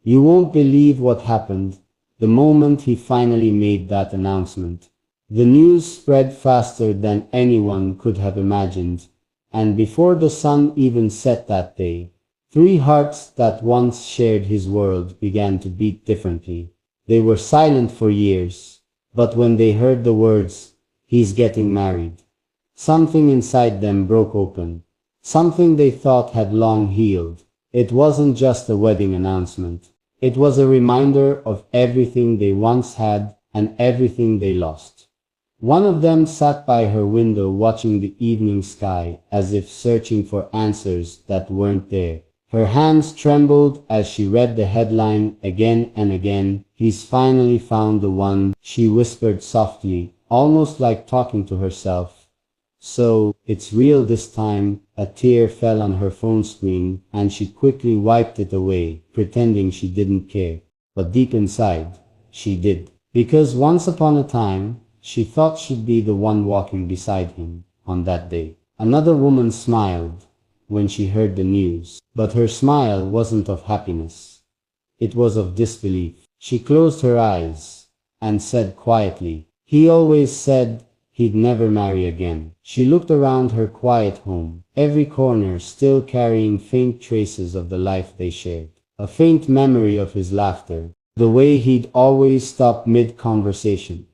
You won't believe what happened the moment he finally made that announcement. The news spread faster than anyone could have imagined, and before the sun even set that day, three hearts that once shared his world began to beat differently. They were silent for years, but when they heard the words, "He's getting married," something inside them broke open. Something they thought had long healed. It wasn't just a wedding announcement. It was a reminder of everything they once had and everything they lost. One of them sat by her window watching the evening sky as if searching for answers that weren't there. Her hands trembled as she read the headline again and again. "He's finally found the one," she whispered softly, almost like talking to herself. "So, it's real this time." A tear fell on her phone screen, and she quickly wiped it away, pretending she didn't care. But deep inside, she did. Because once upon a time, she thought she'd be the one walking beside him on that day. Another woman smiled when she heard the news, but her smile wasn't of happiness. It was of disbelief. She closed her eyes and said quietly, "He always said he'd never marry again." She looked around her quiet home, every corner still carrying faint traces of the life they shared. A faint memory of his laughter, the way he'd always stop mid-conversation,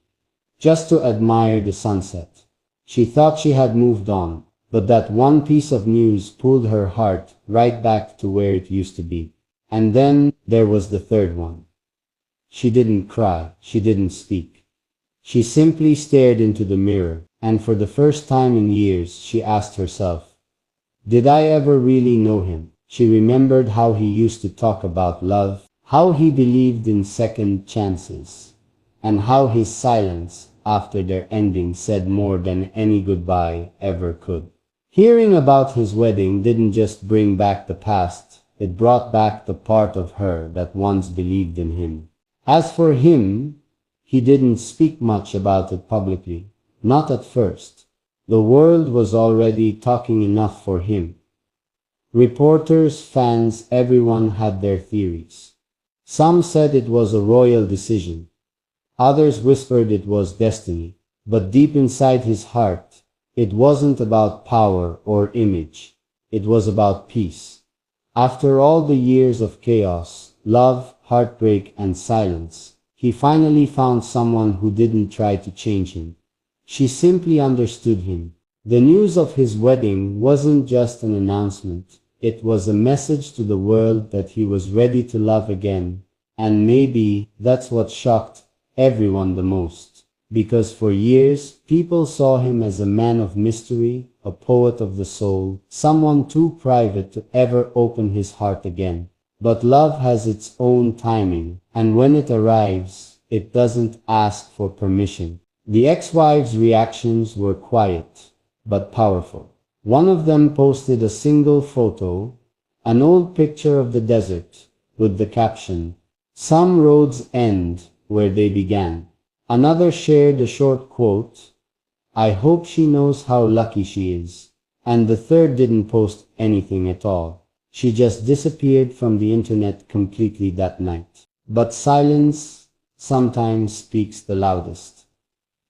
just to admire the sunset. She thought she had moved on, but that one piece of news pulled her heart right back to where it used to be. And then there was the third one. She didn't cry, she didn't speak. She simply stared into the mirror, and for the first time in years she asked herself, did I ever really know him? She remembered how he used to talk about love, how he believed in second chances, and how his silence after their ending said more than any goodbye ever could. Hearing about his wedding didn't just bring back the past, it brought back the part of her that once believed in him. As for him, he didn't speak much about it publicly, not at first. The world was already talking enough for him. Reporters, fans, everyone had their theories. Some said it was a royal decision. Others whispered it was destiny. But deep inside his heart, it wasn't about power or image. It was about peace. After all the years of chaos, love, heartbreak, and silence, he finally found someone who didn't try to change him. She simply understood him. The news of his wedding wasn't just an announcement. It was a message to the world that he was ready to love again. And maybe that's what shocked everyone the most. Because for years, people saw him as a man of mystery, a poet of the soul, someone too private to ever open his heart again. But love has its own timing, and when it arrives, it doesn't ask for permission. The ex-wives' reactions were quiet, but powerful. One of them posted a single photo, an old picture of the desert, with the caption, "Some roads end where they began." Another shared a short quote, "I hope she knows how lucky she is." And the third didn't post anything at all. She just disappeared from the internet completely that night. But silence sometimes speaks the loudest.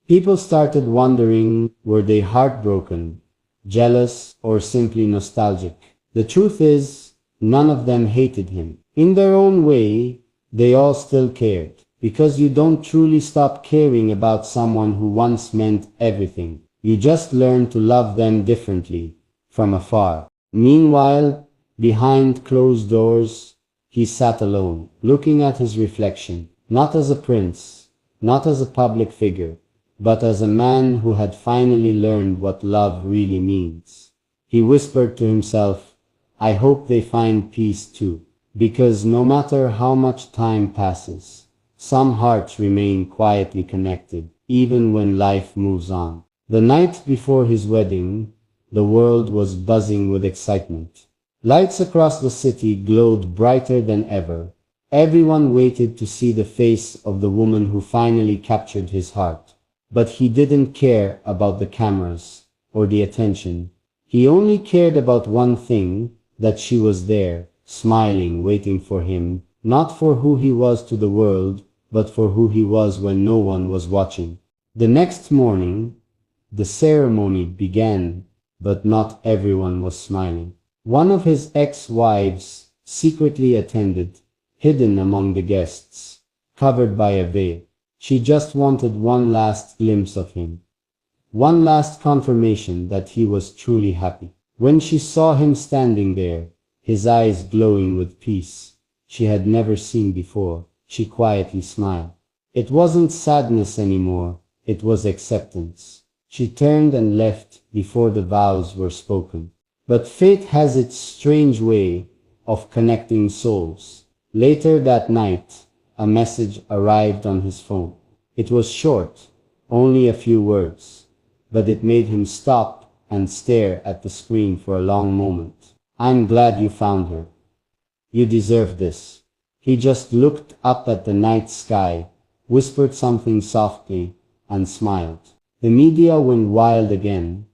People started wondering, were they heartbroken, jealous, or simply nostalgic? The truth is, none of them hated him. In their own way, they all still cared. Because you don't truly stop caring about someone who once meant everything. You just learn to love them differently, from afar. Meanwhile, behind closed doors, he sat alone, looking at his reflection, not as a prince, not as a public figure, but as a man who had finally learned what love really means. He whispered to himself, I hope they find peace too, because no matter how much time passes, some hearts remain quietly connected, even when life moves on. The night before his wedding, the world was buzzing with excitement. Lights across the city glowed brighter than ever. Everyone waited to see the face of the woman who finally captured his heart. But he didn't care about the cameras or the attention. He only cared about one thing, that she was there, smiling, waiting for him, not for who he was to the world, but for who he was when no one was watching. The next morning, the ceremony began, but not everyone was smiling. One of his ex-wives secretly attended, hidden among the guests, covered by a veil. She just wanted one last glimpse of him, one last confirmation that he was truly happy. When she saw him standing there, his eyes glowing with peace she had never seen before, she quietly smiled. It wasn't sadness anymore, it was acceptance. She turned and left before the vows were spoken. But fate has its strange way of connecting souls. Later that night, a message arrived on his phone. It was short, only a few words, but it made him stop and stare at the screen for a long moment. "I'm glad you found her. You deserve this." He just looked up at the night sky, whispered something softly, and smiled. The media went wild again,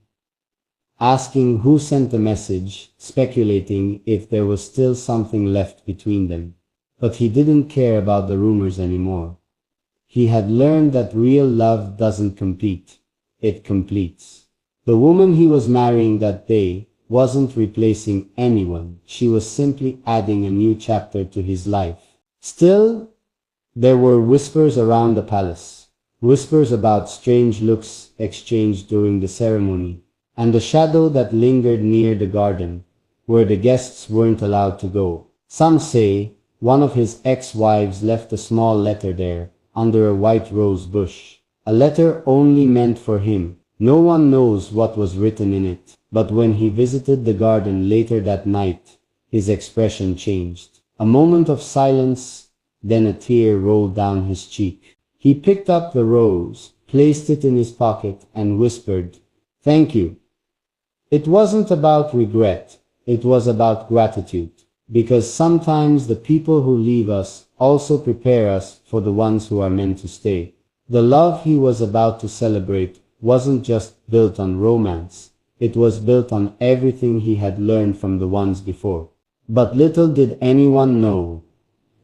asking who sent the message, speculating if there was still something left between them. But he didn't care about the rumors anymore. He had learned that real love doesn't compete, it completes. The woman he was marrying that day wasn't replacing anyone, she was simply adding a new chapter to his life. Still, there were whispers around the palace, whispers about strange looks exchanged during the ceremony, and the shadow that lingered near the garden, where the guests weren't allowed to go. Some say one of his ex-wives left a small letter there, under a white rose bush. A letter only meant for him. No one knows what was written in it, but when he visited the garden later that night, his expression changed. A moment of silence, then a tear rolled down his cheek. He picked up the rose, placed it in his pocket, and whispered, "Thank you." It wasn't about regret, it was about gratitude, because sometimes the people who leave us also prepare us for the ones who are meant to stay. The love he was about to celebrate wasn't just built on romance, it was built on everything he had learned from the ones before. But little did anyone know,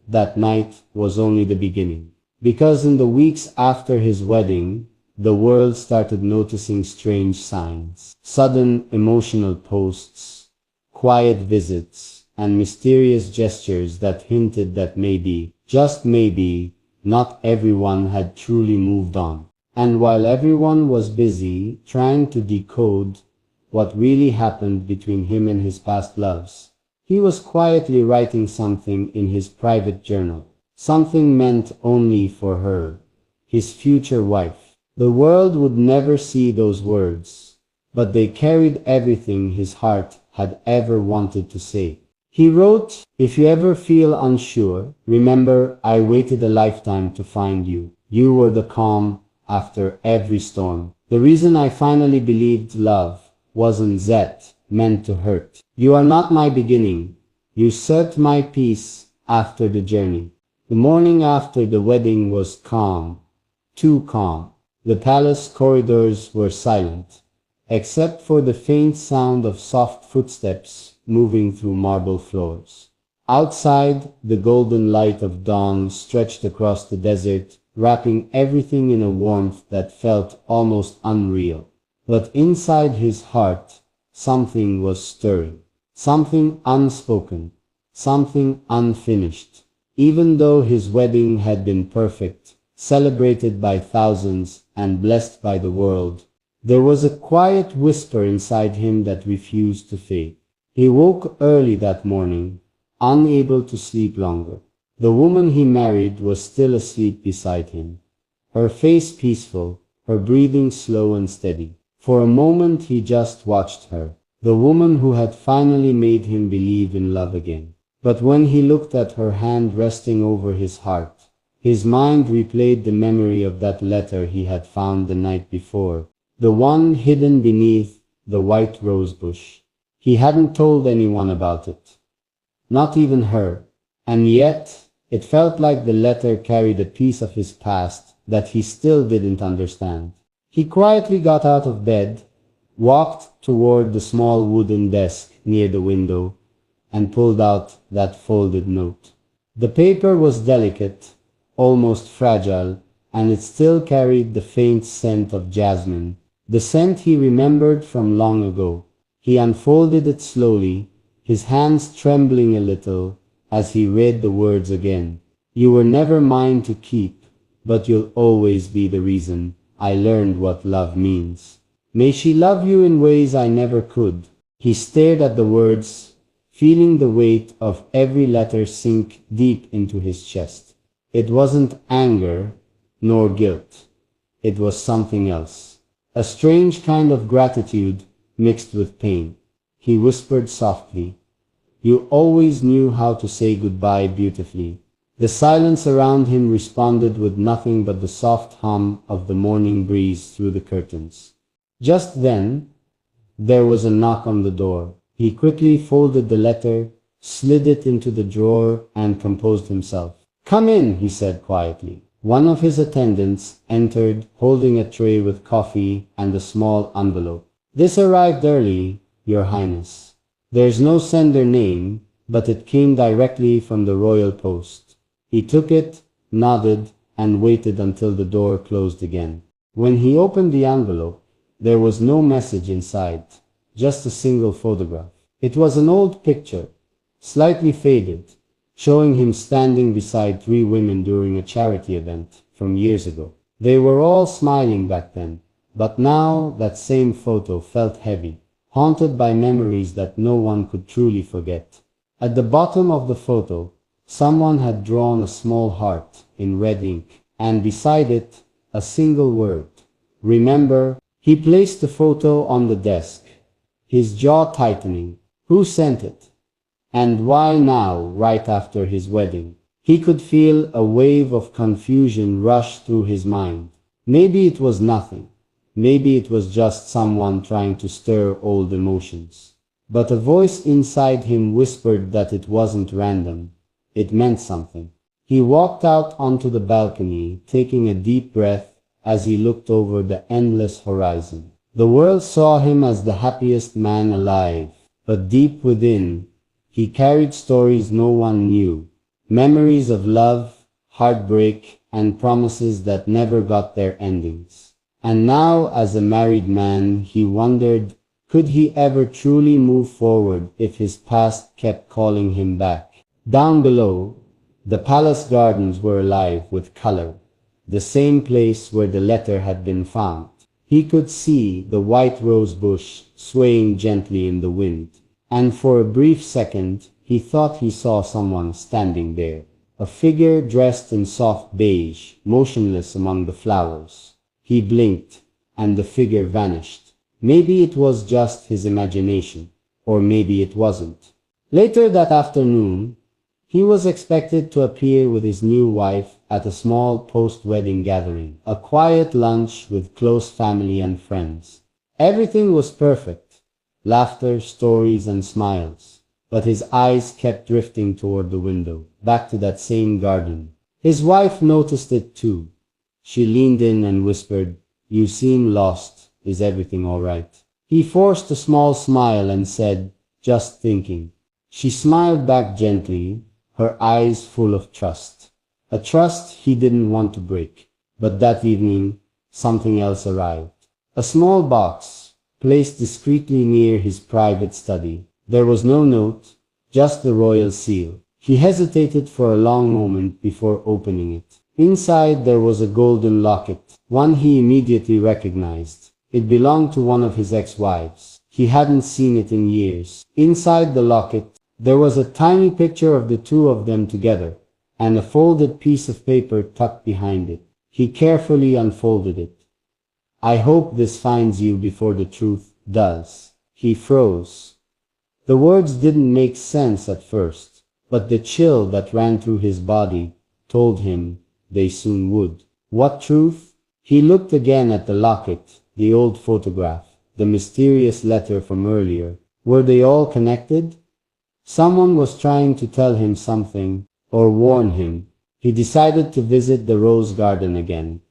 that night was only the beginning. Because in the weeks after his wedding, the world started noticing strange signs. Sudden emotional posts, quiet visits, and mysterious gestures that hinted that maybe, just maybe, not everyone had truly moved on. And while everyone was busy trying to decode what really happened between him and his past loves, he was quietly writing something in his private journal, something meant only for her, his future wife. The world would never see those words, but they carried everything his heart had ever wanted to say. He wrote, "If you ever feel unsure, remember I waited a lifetime to find you. You were the calm after every storm. The reason I finally believed love wasn't that meant to hurt. You are not my beginning. You set my peace after the journey." The morning after the wedding was calm, too calm. The palace corridors were silent, except for the faint sound of soft footsteps moving through marble floors. Outside, the golden light of dawn stretched across the desert, wrapping everything in a warmth that felt almost unreal. But inside his heart, something was stirring. Something unspoken. Something unfinished. Even though his wedding had been perfect, celebrated by thousands, and blessed by the world, there was a quiet whisper inside him that refused to fade. He woke early that morning, unable to sleep longer. The woman he married was still asleep beside him, her face peaceful, her breathing slow and steady. For a moment he just watched her, the woman who had finally made him believe in love again. But when he looked at her hand resting over his heart, his mind replayed the memory of that letter he had found the night before, the one hidden beneath the white rose bush. He hadn't told anyone about it, not even her, and yet it felt like the letter carried a piece of his past that he still didn't understand. He quietly got out of bed, walked toward the small wooden desk near the window, and pulled out that folded note. The paper was delicate, almost fragile, and it still carried the faint scent of jasmine, the scent he remembered from long ago. He unfolded it slowly, his hands trembling a little as he read the words again. You were never mine to keep, but you'll always be the reason I learned what love means. May she love you in ways I never could. He stared at the words, feeling the weight of every letter sink deep into his chest. It wasn't anger, nor guilt. It was something else. A strange kind of gratitude mixed with pain. He whispered softly, "You always knew how to say goodbye beautifully." The silence around him responded with nothing but the soft hum of the morning breeze through the curtains. Just then, there was a knock on the door. He quickly folded the letter, slid it into the drawer, and composed himself. "Come in," he said quietly. One of his attendants entered, holding a tray with coffee and a small envelope. "This arrived early, Your Highness. There's no sender name, but it came directly from the royal post." He took it, nodded, and waited until the door closed again. When he opened the envelope, there was no message inside, just a single photograph. It was an old picture, slightly faded, showing him standing beside three women during a charity event from years ago. They were all smiling back then, but now that same photo felt heavy, haunted by memories that no one could truly forget. At the bottom of the photo, someone had drawn a small heart in red ink, and beside it, a single word, "Remember." He placed the photo on the desk, his jaw tightening. Who sent it? And why now, right after his wedding? He could feel a wave of confusion rush through his mind. Maybe it was nothing. Maybe it was just someone trying to stir old emotions. But a voice inside him whispered that it wasn't random. It meant something. He walked out onto the balcony, taking a deep breath as he looked over the endless horizon. The world saw him as the happiest man alive, but deep within, he carried stories no one knew, memories of love, heartbreak, and promises that never got their endings. And now, as a married man, he wondered, could he ever truly move forward if his past kept calling him back? Down below, the palace gardens were alive with color, the same place where the letter had been found. He could see the white rose bush swaying gently in the wind, and for a brief second he thought he saw someone standing there, a figure dressed in soft beige, motionless among the flowers. He blinked, and the figure vanished. Maybe it was just his imagination, or maybe it wasn't. Later that afternoon, he was expected to appear with his new wife at a small post-wedding gathering, a quiet lunch with close family and friends. Everything was perfect, laughter, stories, and smiles. But his eyes kept drifting toward the window, back to that same garden. His wife noticed it too. She leaned in and whispered, "You seem lost. Is everything all right?" He forced a small smile and said, "Just thinking." She smiled back gently, her eyes full of trust. A trust he didn't want to break. But that evening, something else arrived. A small box, placed discreetly near his private study. There was no note, just the royal seal. He hesitated for a long moment before opening it. Inside there was a golden locket, one he immediately recognized. It belonged to one of his ex-wives. He hadn't seen it in years. Inside the locket, there was a tiny picture of the two of them together, and a folded piece of paper tucked behind it. He carefully unfolded it. "I hope this finds you before the truth does." He froze. The words didn't make sense at first, but the chill that ran through his body told him they soon would. What truth? He looked again at the locket, the old photograph, the mysterious letter from earlier. Were they all connected? Someone was trying to tell him something, or warn him. He decided to visit the rose garden again.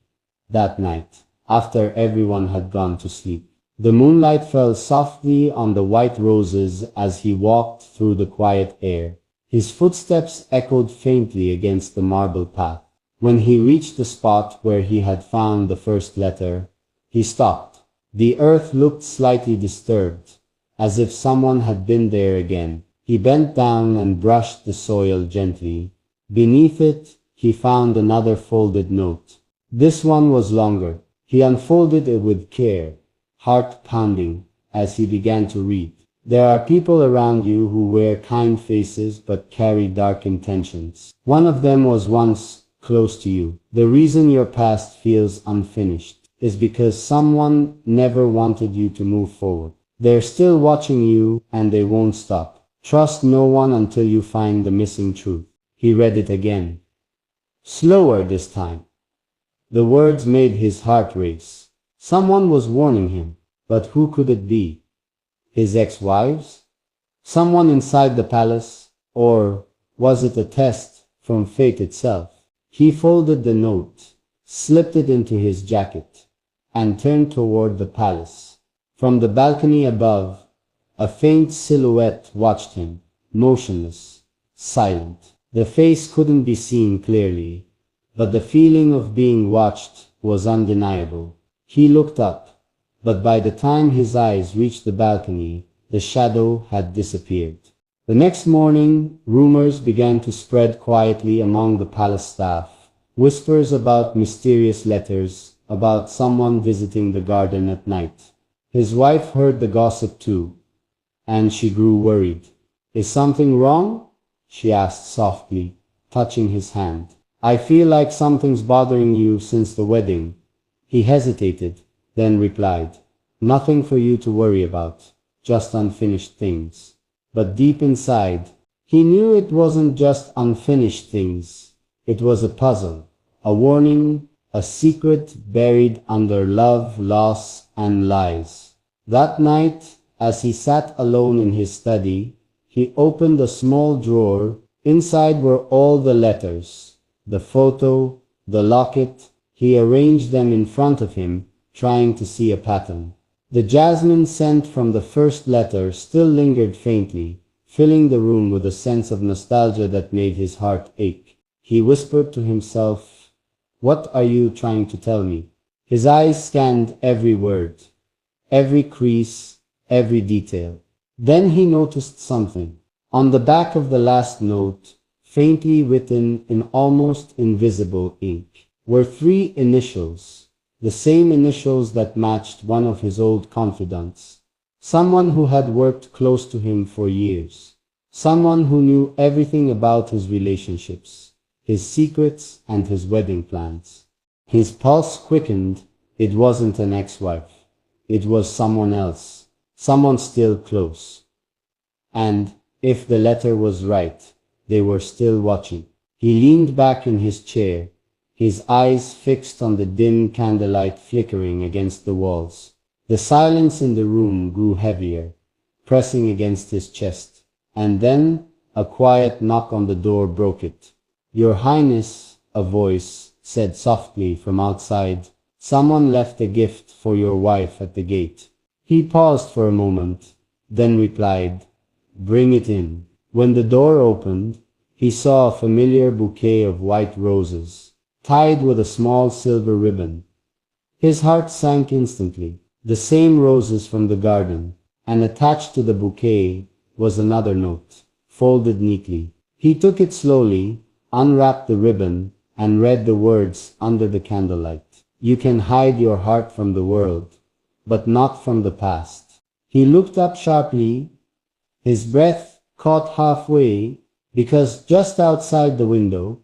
That night, after everyone had gone to sleep, the moonlight fell softly on the white roses as he walked through the quiet air. His footsteps echoed faintly against the marble path. When he reached the spot where he had found the first letter, he stopped. The earth looked slightly disturbed, as if someone had been there again. He bent down and brushed the soil gently. Beneath it, he found another folded note. This one was longer. He unfolded it with care, heart pounding, as he began to read. There are people around you who wear kind faces but carry dark intentions. One of them was once close to you. The reason your past feels unfinished is because someone never wanted you to move forward. They're still watching you and they won't stop. Trust no one until you find the missing truth. He read it again. Slower this time. The words made his heart race. Someone was warning him, but who could it be? His ex-wives? Someone inside the palace? Or was it a test from fate itself? He folded the note, slipped it into his jacket, and turned toward the palace. From the balcony above, a faint silhouette watched him, motionless, silent. The face couldn't be seen clearly, but the feeling of being watched was undeniable. He looked up, but by the time his eyes reached the balcony, the shadow had disappeared. The next morning, rumors began to spread quietly among the palace staff. Whispers about mysterious letters, about someone visiting the garden at night. His wife heard the gossip too, and she grew worried. Is something wrong? She asked softly, touching his hand. I feel like something's bothering you since the wedding. He hesitated, then replied, Nothing for you to worry about, just unfinished things. But deep inside, he knew it wasn't just unfinished things. It was a puzzle, a warning, a secret buried under love, loss, and lies. That night, as he sat alone in his study, he opened a small drawer. Inside were all the letters, the photo, the locket. He arranged them in front of him, trying to see a pattern. The jasmine scent from the first letter still lingered faintly, filling the room with a sense of nostalgia that made his heart ache. He whispered to himself, What are you trying to tell me? His eyes scanned every word, every crease, every detail. Then he noticed something. On the back of the last note, faintly written in almost invisible ink, were 3 initials, the same initials that matched one of his old confidants. Someone who had worked close to him for years. Someone who knew everything about his relationships, his secrets, and his wedding plans. His pulse quickened. It wasn't an ex-wife. It was someone else. Someone still close. And, if the letter was right, they were still watching. He leaned back in his chair, his eyes fixed on the dim candlelight flickering against the walls. The silence in the room grew heavier, pressing against his chest. And then, a quiet knock on the door broke it. Your Highness, a voice said softly from outside. Someone left a gift for your wife at the gate. He paused for a moment, then replied, Bring it in. When the door opened, he saw a familiar bouquet of white roses, tied with a small silver ribbon. His heart sank instantly. The same roses from the garden, and attached to the bouquet was another note, folded neatly. He took it slowly, unwrapped the ribbon, and read the words under the candlelight. You can hide your heart from the world, but not from the past. He looked up sharply, his breath caught halfway, because just outside the window,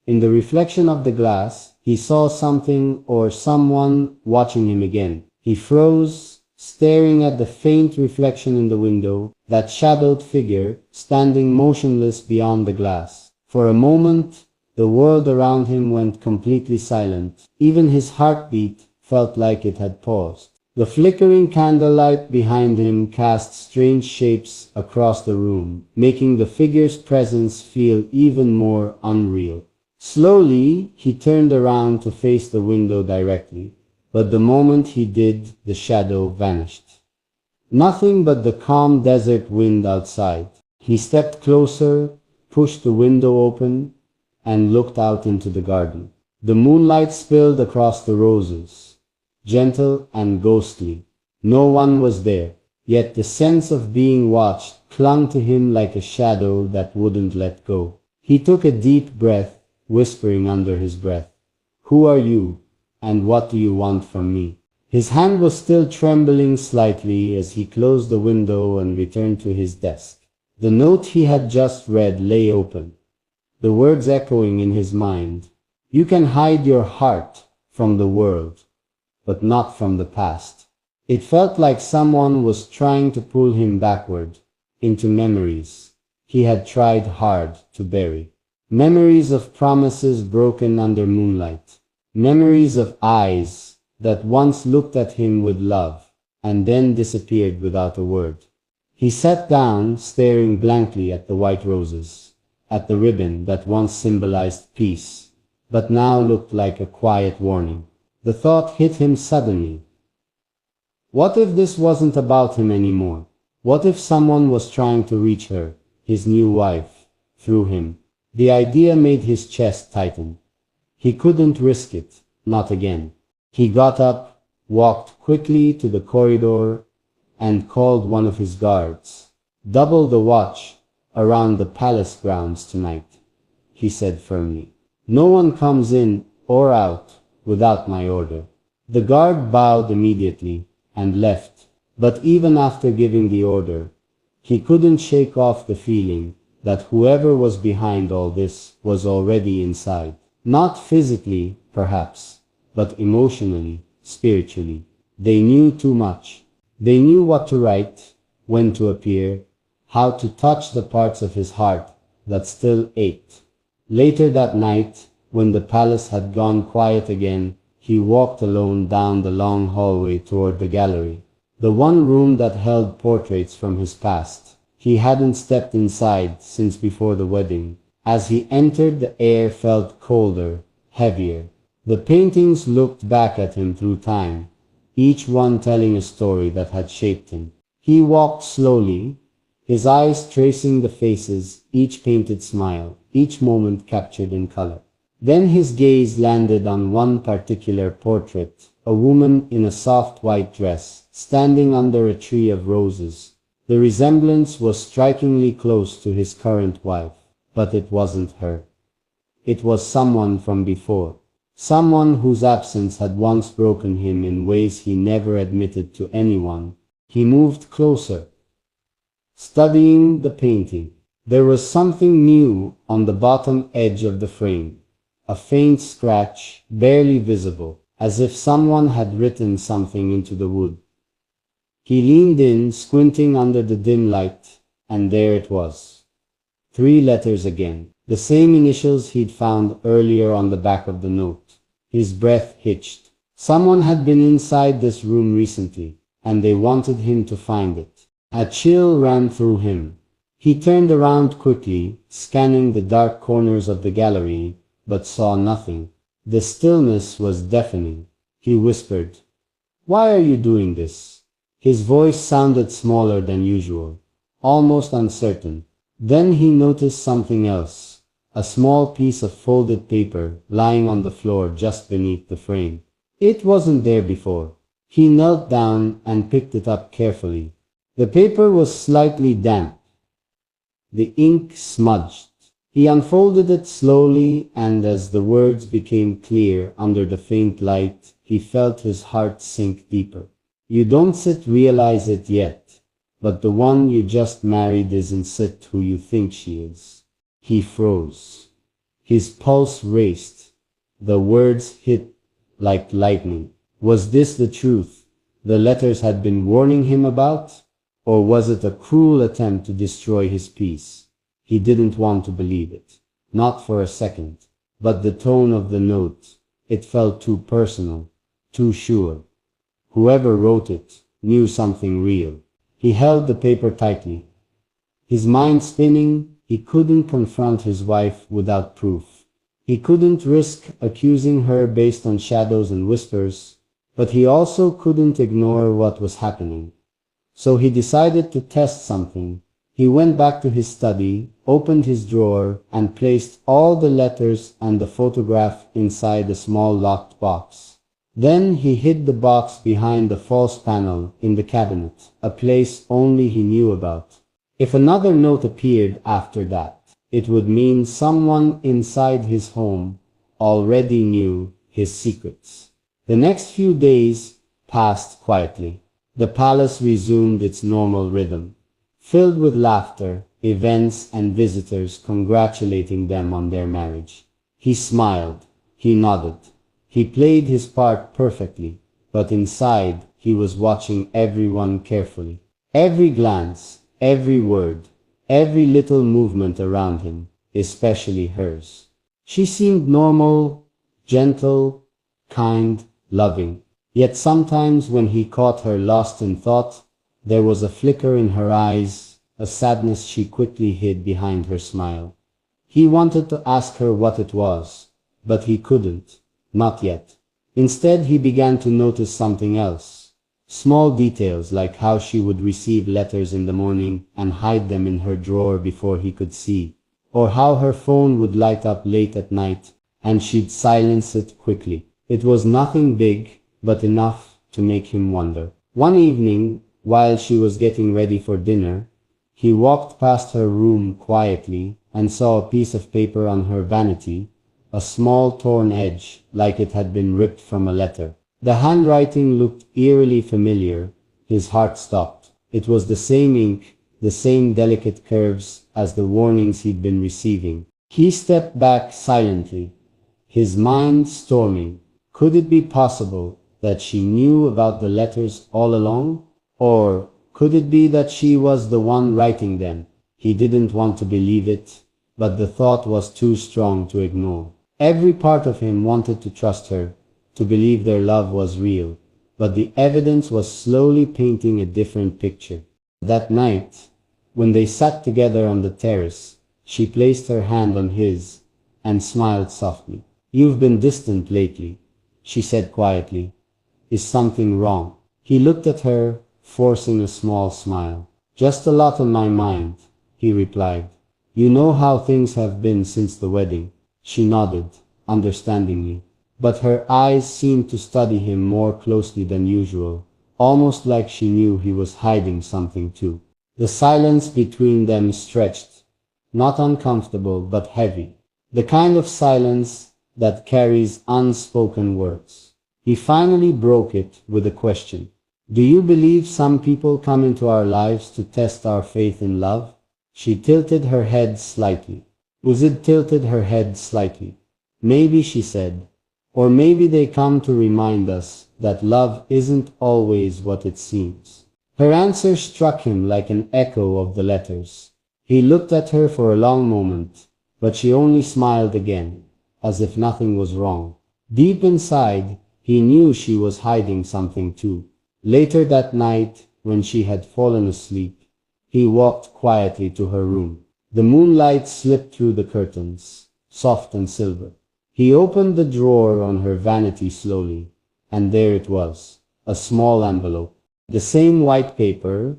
in the reflection of the glass, he saw something or someone watching him again. He froze, staring at the faint reflection in the window, that shadowed figure standing motionless beyond the glass. For a moment, the world around him went completely silent. Even his heartbeat felt like it had paused. The flickering candlelight behind him cast strange shapes across the room, making the figure's presence feel even more unreal. Slowly, he turned around to face the window directly, but the moment he did, the shadow vanished. Nothing but the calm desert wind outside. He stepped closer, pushed the window open and looked out into the garden. The moonlight spilled across the roses, gentle and ghostly. No one was there, yet the sense of being watched clung to him like a shadow that wouldn't let go. He took a deep breath, whispering under his breath, "Who are you, and what do you want from me?" His hand was still trembling slightly as he closed the window and returned to his desk. The note he had just read lay open, the words echoing in his mind. "You can hide your heart from the world, but not from the past." It felt like someone was trying to pull him backward, into memories he had tried hard to bury. Memories of promises broken under moonlight. Memories of eyes that once looked at him with love, and then disappeared without a word. He sat down, staring blankly at the white roses, at the ribbon that once symbolized peace, but now looked like a quiet warning. The thought hit him suddenly. What if this wasn't about him anymore? What if someone was trying to reach her, his new wife, through him? The idea made his chest tighten. He couldn't risk it, not again. He got up, walked quickly to the corridor, and called one of his guards. "Double the watch around the palace grounds tonight," he said firmly. "No one comes in or out without my order." The guard bowed immediately and left, but even after giving the order, he couldn't shake off the feeling that whoever was behind all this was already inside. Not physically, perhaps, but emotionally, spiritually. They knew too much. They knew what to write, when to appear, how to touch the parts of his heart that still ached. Later that night, when the palace had gone quiet again, he walked alone down the long hallway toward the gallery, the one room that held portraits from his past. He hadn't stepped inside since before the wedding. As he entered, the air felt colder, heavier. The paintings looked back at him through time, each one telling a story that had shaped him. He walked slowly, his eyes tracing the faces, each painted smile, each moment captured in color. Then his gaze landed on one particular portrait, a woman in a soft white dress, standing under a tree of roses. The resemblance was strikingly close to his current wife, but it wasn't her. It was someone from before, someone whose absence had once broken him in ways he never admitted to anyone. He moved closer, studying the painting. There was something new on the bottom edge of the frame. A faint scratch, barely visible, as if someone had written something into the wood. He leaned in, squinting under the dim light, and there it was. 3 letters again, the same initials he'd found earlier on the back of the note. His breath hitched. Someone had been inside this room recently, and they wanted him to find it. A chill ran through him. He turned around quickly, scanning the dark corners of the gallery, but saw nothing. The stillness was deafening. He whispered, "Why are you doing this?" His voice sounded smaller than usual, almost uncertain. Then he noticed something else, a small piece of folded paper lying on the floor just beneath the frame. It wasn't there before. He knelt down and picked it up carefully. The paper was slightly damp, the ink smudged. He unfolded it slowly, and as the words became clear under the faint light, he felt his heart sink deeper. "You don't realize it yet, but the one you just married isn't who you think she is." He froze. His pulse raced. The words hit like lightning. Was this the truth the letters had been warning him about? Or was it a cruel attempt to destroy his peace? He didn't want to believe it, not for a second. But the tone of the note, it felt too personal, too sure. Whoever wrote it knew something real. He held the paper tightly, his mind spinning. He couldn't confront his wife without proof. He couldn't risk accusing her based on shadows and whispers, but he also couldn't ignore what was happening. So he decided to test something. He went back to his study, opened his drawer, and placed all the letters and the photograph inside a small locked box. Then he hid the box behind the false panel in the cabinet, a place only he knew about. If another note appeared after that, it would mean someone inside his home already knew his secrets. The next few days passed quietly. The palace resumed its normal rhythm, filled with laughter, events, and visitors congratulating them on their marriage. He smiled, he nodded, he played his part perfectly, but inside he was watching everyone carefully. Every glance, every word, every little movement around him, especially hers. She seemed normal, gentle, kind, loving. Yet sometimes when he caught her lost in thought, there was a flicker in her eyes, a sadness she quickly hid behind her smile. He wanted to ask her what it was, but he couldn't, not yet. Instead, he began to notice something else. Small details like how she would receive letters in the morning and hide them in her drawer before he could see, or how her phone would light up late at night and she'd silence it quickly. It was nothing big, but enough to make him wonder. One evening, while she was getting ready for dinner, he walked past her room quietly and saw a piece of paper on her vanity, a small torn edge, like it had been ripped from a letter. The handwriting looked eerily familiar. His heart stopped. It was the same ink, the same delicate curves as the warnings he'd been receiving. He stepped back silently, his mind storming. Could it be possible that she knew about the letters all along? Or could it be that she was the one writing them? He didn't want to believe it, but the thought was too strong to ignore. Every part of him wanted to trust her, to believe their love was real, but the evidence was slowly painting a different picture. That night, when they sat together on the terrace, she placed her hand on his and smiled softly. "You've been distant lately," she said quietly. "Is something wrong?" He looked at her, forcing a small smile. "Just a lot on my mind," he replied. "You know how things have been since the wedding." She nodded, understandingly, but her eyes seemed to study him more closely than usual, almost like she knew he was hiding something too. The silence between them stretched, not uncomfortable but heavy, the kind of silence that carries unspoken words. He finally broke it with a question. "Do you believe some people come into our lives to test our faith in love?" She tilted her head slightly. Uzid tilted her head slightly. "Maybe," she said, "or maybe they come to remind us that love isn't always what it seems." Her answer struck him like an echo of the letters. He looked at her for a long moment, but she only smiled again, as if nothing was wrong. Deep inside, he knew she was hiding something too. Later that night, when she had fallen asleep, he walked quietly to her room. The moonlight slipped through the curtains, soft and silver. He opened the drawer on her vanity slowly, and there it was, a small envelope. The same white paper,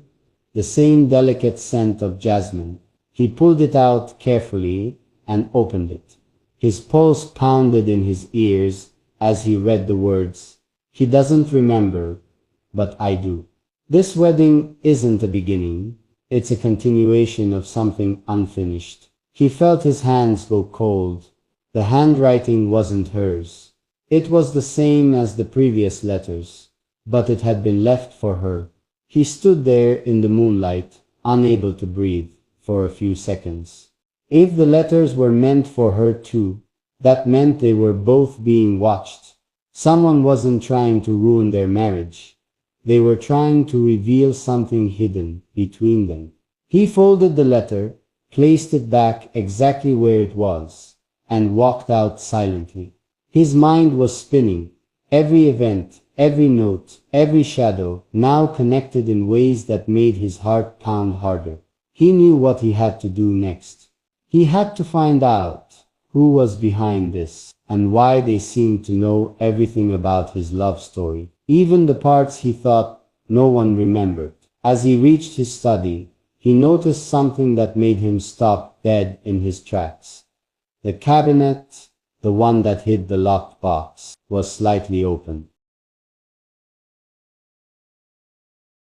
the same delicate scent of jasmine. He pulled it out carefully and opened it. His pulse pounded in his ears as he read the words, "He doesn't remember, but I do. This wedding isn't a beginning, it's a continuation of something unfinished." He felt his hands go cold. The handwriting wasn't hers. It was the same as the previous letters, but it had been left for her. He stood there in the moonlight, unable to breathe, for a few seconds. If the letters were meant for her too, that meant they were both being watched. Someone wasn't trying to ruin their marriage. They were trying to reveal something hidden between them. He folded the letter, placed it back exactly where it was, and walked out silently. His mind was spinning. Every event, every note, every shadow, now connected in ways that made his heart pound harder. He knew what he had to do next. He had to find out who was behind this, and why they seemed to know everything about his love story, even the parts he thought no one remembered. As he reached his study, he noticed something that made him stop dead in his tracks. The cabinet, the one that hid the locked box, was slightly open.